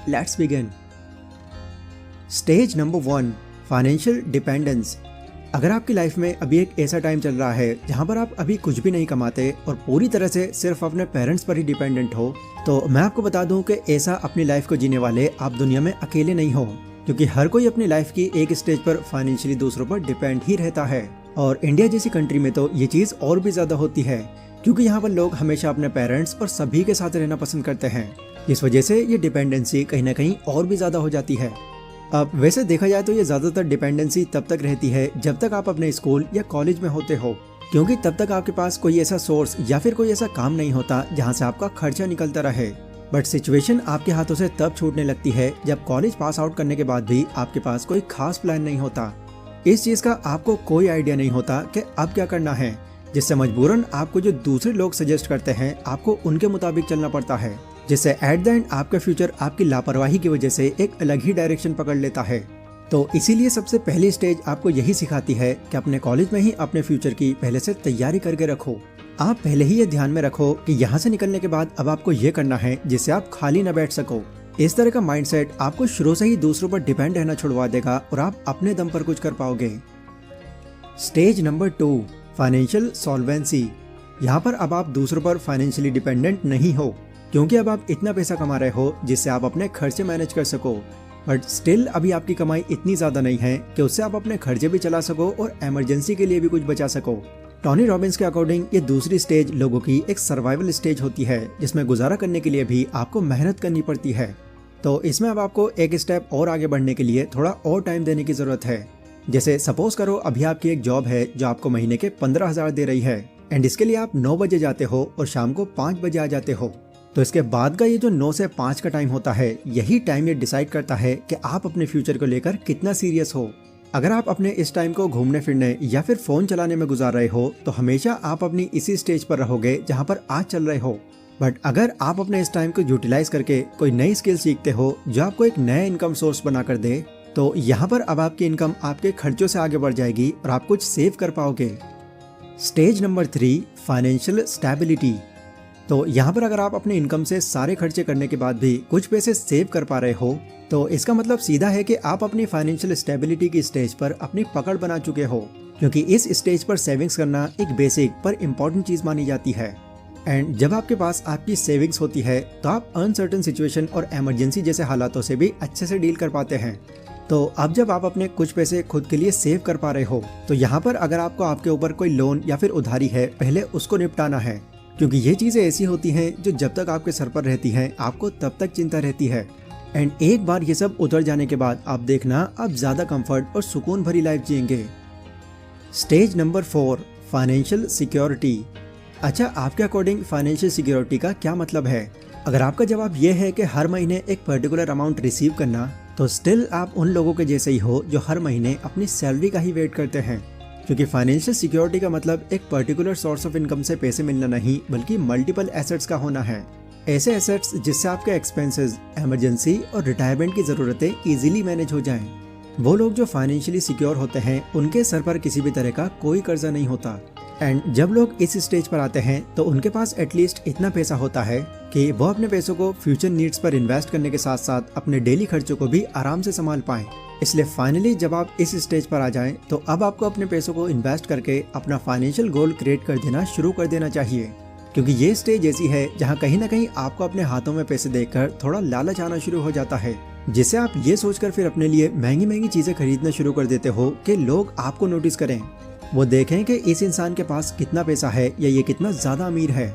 Let's begin. Stage number 1, financial dependence. अगर आपकी life में अभी एक ऐसा टाइम चल रहा है जहां पर आप अभी कुछ भी नहीं कमाते और पूरी तरह से सिर्फ अपने पेरेंट्स पर ही डिपेंडेंट हो, तो मैं आपको बता दूं कि ऐसा अपनी लाइफ को जीने वाले आप दुनिया में अकेले नहीं हो, क्योंकि हर कोई अपनी लाइफ की एक स्टेज पर फाइनेंशियली दूसरों पर डिपेंड ही रहता है। और इंडिया जैसी कंट्री में तो ये चीज और भी ज्यादा होती है, क्योंकि यहाँ पर लोग हमेशा अपने पेरेंट्स और सभी के साथ रहना पसंद करते हैं। इस वजह से ये डिपेंडेंसी कहीं ना कहीं और भी ज्यादा हो जाती है। अब वैसे देखा जाए तो ये ज्यादातर डिपेंडेंसी तब तक रहती है जब तक आप अपने स्कूल या कॉलेज में होते हो, क्योंकि तब तक आपके पास कोई ऐसा सोर्स या फिर कोई ऐसा काम नहीं होता जहाँ से आपका खर्चा निकलता रहे। बट सिचुएशन आपके हाथों से तब छूटने लगती है जब कॉलेज पास आउट करने के बाद भी आपके पास कोई खास प्लान नहीं होता। इस चीज का आपको कोई आइडिया नहीं होता कि अब क्या करना है, जिससे मजबूरन आपको जो दूसरे लोग सजेस्ट करते हैं आपको उनके मुताबिक चलना पड़ता है, जिससे एट द एंड आपका फ्यूचर आपकी लापरवाही की वजह से एक अलग ही डायरेक्शन पकड़ लेता है। तो इसीलिए सबसे पहली स्टेज आपको यही सिखाती है कि अपने कॉलेज में ही अपने फ्यूचर की पहले से तैयारी करके रखो। आप पहले ही ये ध्यान में रखो कि यहाँ से निकलने के बाद अब आपको ये करना है जिससे आप खाली न बैठ सको। इस तरह का माइंडसेट आपको शुरू से ही दूसरों पर डिपेंड रहना छुड़वा देगा और आप अपने दम पर कुछ कर पाओगे। Stage number 2, financial solvency. यहाँ पर अब आप दूसरों पर फाइनेंशियली डिपेंडेंट नहीं हो, क्योंकि अब आप इतना पैसा कमा रहे हो जिससे आप अपने खर्चे मैनेज कर सको। बट स्टिल अभी आपकी कमाई इतनी ज्यादा नहीं है कि उससे आप अपने खर्चे भी चला सको और इमरजेंसी के लिए भी कुछ बचा सको। टोनी रॉबिन्स के अकॉर्डिंग ये दूसरी स्टेज लोगों की एक सर्वाइवल स्टेज होती है, जिसमें गुजारा करने के लिए भी आपको मेहनत करनी पड़ती है। तो इसमें अब आपको एक स्टेप और आगे बढ़ने के लिए थोड़ा और टाइम देने की जरूरत है। जैसे सपोज करो अभी आपकी एक जॉब है जो आपको महीने के 15,000 दे रही है, एंड इसके लिए आप 9 बजे जाते हो और शाम को 5 बजे आ जाते हो। तो इसके बाद का ये जो 9 से 5 का टाइम होता है, यही टाइम ये डिसाइड करता है कि आप अपने फ्यूचर को लेकर कितना सीरियस हो। अगर आप अपने इस टाइम को घूमने फिरने या फिर फोन चलाने में गुजार रहे हो तो हमेशा आप अपनी इसी स्टेज पर रहोगे जहाँ पर आज चल रहे हो। बट अगर आप अपने इस टाइम को यूटिलाइज करके कोई नई स्किल सीखते हो जो आपको एक नया इनकम सोर्स बना कर दे, तो यहाँ पर अब आपकी इनकम आपके खर्चों से आगे बढ़ जाएगी और आप कुछ सेव कर पाओगे। Stage number 3, financial stability. तो यहाँ पर अगर आप अपने इनकम से सारे खर्चे करने के बाद भी कुछ पैसे सेव कर पा रहे हो, तो इसका मतलब सीधा है कि आप अपनी फाइनेंशियल स्टेबिलिटी की स्टेज पर अपनी पकड़ बना चुके हो, क्योंकि इस स्टेज पर सेविंग्स करना एक बेसिक पर इम्पोर्टेंट चीज मानी जाती है। एंड जब आपके पास आपकी सेविंग्स होती है तो आप अनसर्टेन सिचुएशन और इमरजेंसी जैसे हालातों से भी अच्छे से डील कर पाते हैं। तो अब जब आप अपने कुछ पैसे खुद के लिए सेव कर पा रहे हो, तो यहाँ पर अगर आपको आपके ऊपर कोई लोन या फिर उधारी है, पहले उसको निपटाना है, क्योंकि ये चीजें ऐसी होती हैं जो जब तक आपके सर पर रहती हैं आपको तब तक चिंता रहती है। एंड एक बार ये सब उतर जाने के बाद आप देखना आप ज्यादा कंफर्ट और सुकून भरी लाइफ जिएंगे। Stage number 4, financial security. अच्छा, आपके अकॉर्डिंग फाइनेंशियल सिक्योरिटी का क्या मतलब है? अगर आपका जवाब ये है कि हर महीने एक पर्टिकुलर अमाउंट रिसीव करना, तो स्टिल आप उन लोगों के जैसे ही हो जो हर महीने अपनी सैलरी का ही वेट करते हैं, क्योंकि फाइनेंशियल सिक्योरिटी का मतलब एक पर्टिकुलर सोर्स ऑफ इनकम से पैसे मिलना नहीं, बल्कि मल्टीपल एसेट्स का होना है। ऐसे एसेट्स जिससे आपके एक्सपेंसेस, इमरजेंसी और रिटायरमेंट की जरूरतें इजीली मैनेज हो जाएं। वो लोग जो फाइनेंशियली सिक्योर होते हैं उनके सर पर किसी भी तरह का कोई कर्जा नहीं होता। एंड जब लोग इस स्टेज पर आते हैं तो उनके पास एटलीस्ट इतना पैसा होता है कि वो अपने पैसों को फ्यूचर नीड्स पर इन्वेस्ट करने के साथ साथ अपने डेली खर्चों को भी आराम से संभाल पाएं। इसलिए फाइनली जब आप इस स्टेज पर आ जाएं तो अब आपको अपने पैसों को इन्वेस्ट करके अपना फाइनेंशियल गोल क्रिएट कर देना शुरू कर देना चाहिए, क्योंकि ये स्टेज ऐसी है जहाँ कहीं ना कहीं आपको अपने हाथों में पैसे देखकर थोड़ा लालच आना शुरू हो जाता है, जिससे आप ये सोचकर फिर अपने लिए महंगी महंगी चीजें खरीदना शुरू कर देते हो कि लोग आपको नोटिस करें, वो देखें कि इस इंसान के पास कितना पैसा है या ये कितना ज्यादा अमीर है।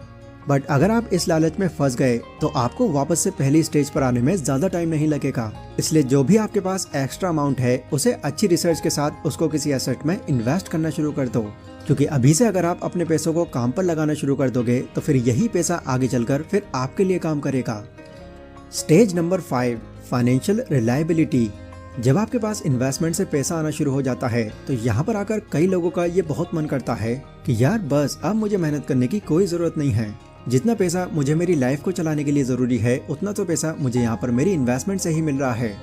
बट अगर आप इस लालच में फंस गए तो आपको वापस से पहली स्टेज पर आने में ज्यादा टाइम नहीं लगेगा। इसलिए जो भी आपके पास एक्स्ट्रा अमाउंट है उसे अच्छी रिसर्च के साथ उसको किसी एसेट में इन्वेस्ट करना शुरू कर दो, क्योंकि अभी से अगर आप अपने पैसों को काम पर लगाना शुरू कर दोगे तो फिर यही पैसा आगे चलकर फिर आपके लिए काम करेगा। Stage number 5, financial reliability. जब आपके पास इन्वेस्टमेंट से पैसा आना शुरू हो जाता है तो यहाँ पर आकर कई लोगों का ये बहुत मन करता है कि यार बस अब मुझे मेहनत करने की कोई जरूरत नहीं है, जितना पैसा मुझे मेरी लाइफ को चलाने के लिए जरूरी है उतना तो पैसा मुझे यहाँ पर मेरी इन्वेस्टमेंट से ही मिल रहा है।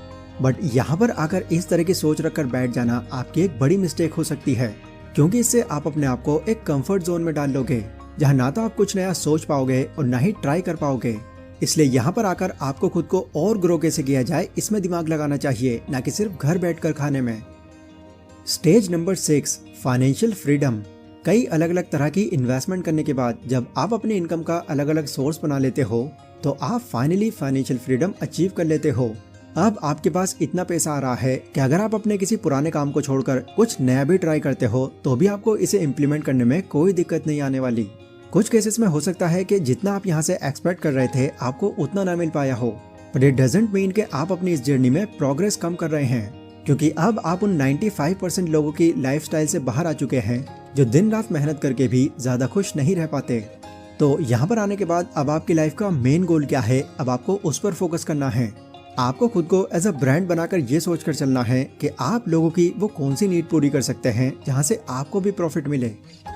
बट यहाँ पर आकर इस तरह की सोच रखकर बैठ जाना आपकी एक बड़ी मिस्टेक हो सकती है, क्योंकि इससे आप अपने आप को एक कंफर्ट जोन में डाल लोगे, जहाँ ना तो आप कुछ नया सोच पाओगे और ना ही ट्राई कर पाओगे। इसलिए यहाँ पर आकर आपको खुद को और ग्रो कैसे किया जाए इसमें दिमाग लगाना चाहिए, ना कि सिर्फ घर बैठकर खाने में। Stage number 6, financial freedom. कई अलग अलग तरह की इन्वेस्टमेंट करने के बाद जब आप अपनी इनकम का अलग अलग सोर्स बना लेते हो तो आप फाइनली फाइनेंशियल फ्रीडम अचीव कर लेते हो। अब आपके पास इतना पैसा आ रहा है कि अगर आप अपने किसी पुराने काम को छोड़कर कुछ नया भी ट्राई करते हो तो भी आपको इसे इम्प्लीमेंट करने में कोई दिक्कत नहीं आने वाली। कुछ केसेस में हो सकता है कि जितना आप यहाँ से एक्सपेक्ट कर रहे थे आपको उतना ना मिल पाया हो, बट इट डजंट मीन कि आप अपनी इस जर्नी में प्रोग्रेस कम कर रहे हैं, क्योंकि अब आप उन 95% लोगों की लाइफस्टाइल से बाहर आ चुके हैं जो दिन रात मेहनत करके भी ज्यादा खुश नहीं रह पाते। तो यहाँ पर आने के बाद अब आपकी लाइफ का मेन गोल क्या है, अब आपको उस पर फोकस करना है। आपको खुद को एज अ ब्रांड बनाकर ये सोचकर चलना है कि आप लोगों की वो कौन सी नीड पूरी कर सकते हैं जहाँ से आपको भी प्रॉफिट मिले।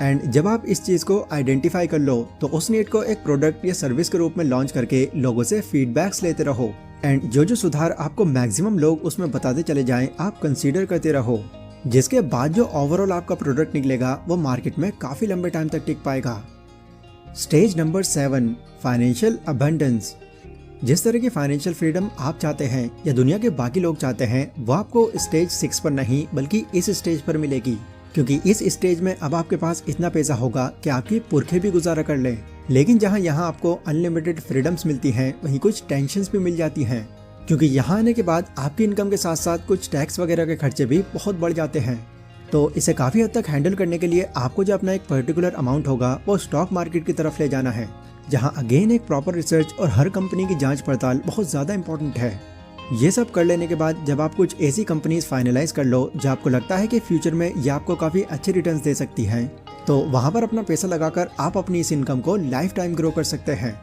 एंड जब आप इस चीज को आइडेंटिफाई कर लो तो उस नीड को एक प्रोडक्ट या सर्विस के रूप में लॉन्च करके लोगों से फीडबैक्स लेते रहो। एंड जो सुधार आपको मैक्सिमम लोग उसमें बताते चले जाएं आप कंसीडर करते रहो, जिसके बाद जो ओवरऑल आपका प्रोडक्ट निकलेगा वो मार्केट में काफी लंबे टाइम तक टिक पाएगा। Stage number 7, financial abundance. जिस तरह की फाइनेंशियल फ्रीडम आप चाहते हैं या दुनिया के बाकी लोग चाहते हैं वो आपको स्टेज 6 पर नहीं बल्कि इस स्टेज पर मिलेगी, क्योंकि इस स्टेज में अब आपके पास इतना पैसा होगा कि आपकी पुरखे भी गुजारा कर लें। लेकिन जहाँ यहाँ आपको अनलिमिटेड फ्रीडम्स मिलती हैं वहीं कुछ टेंशन्स भी मिल जाती हैं, क्योंकि यहाँ आने के बाद आपकी इनकम के साथ साथ कुछ टैक्स वगैरह के खर्चे भी बहुत बढ़ जाते हैं। तो इसे काफी हद तक हैंडल करने के लिए आपको जो अपना एक पर्टिकुलर अमाउंट होगा वो स्टॉक मार्केट की तरफ ले जाना है, जहाँ अगेन एक प्रॉपर रिसर्च और हर कंपनी की जांच पड़ताल बहुत ज्यादा इंपॉर्टेंट है। ये सब कर लेने के बाद जब आप कुछ ऐसी कंपनीज फाइनलाइज कर लो जो आपको लगता है कि फ्यूचर में ये आपको काफी अच्छे रिटर्न्स दे सकती हैं, तो वहां पर अपना पैसा लगाकर आप अपनी इस इनकम को लाइफ टाइम ग्रो कर सकते हैं।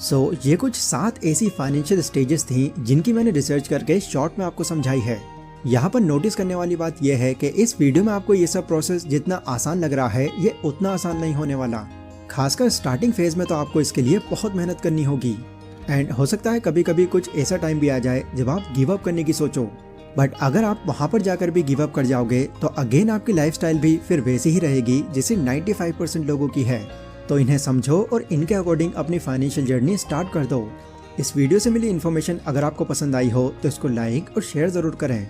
सो ये कुछ 7 ऐसी फाइनेंशियल स्टेजेस थी जिनकी मैंने रिसर्च करके शॉर्ट में आपको समझाई है। यहाँ पर नोटिस करने वाली बात यह है कि इस वीडियो में आपको ये सब प्रोसेस जितना आसान लग रहा है ये उतना आसान नहीं होने वाला। खासकर स्टार्टिंग फेज में तो आपको इसके लिए बहुत मेहनत करनी होगी। एंड हो सकता है कभी कभी कुछ ऐसा टाइम भी आ जाए जब आप गिव अप करने की सोचो, बट अगर आप वहां पर जाकर भी गिव अप कर जाओगे तो अगेन आपकी लाइफस्टाइल भी फिर वैसी ही रहेगी जैसे 95% लोगों की है। तो इन्हें समझो और इनके अकॉर्डिंग अपनी फाइनेंशियल जर्नी स्टार्ट कर दो। इस वीडियो से मिली इन्फॉर्मेशन अगर आपको पसंद आई हो तो इसको लाइक और शेयर जरूर करें।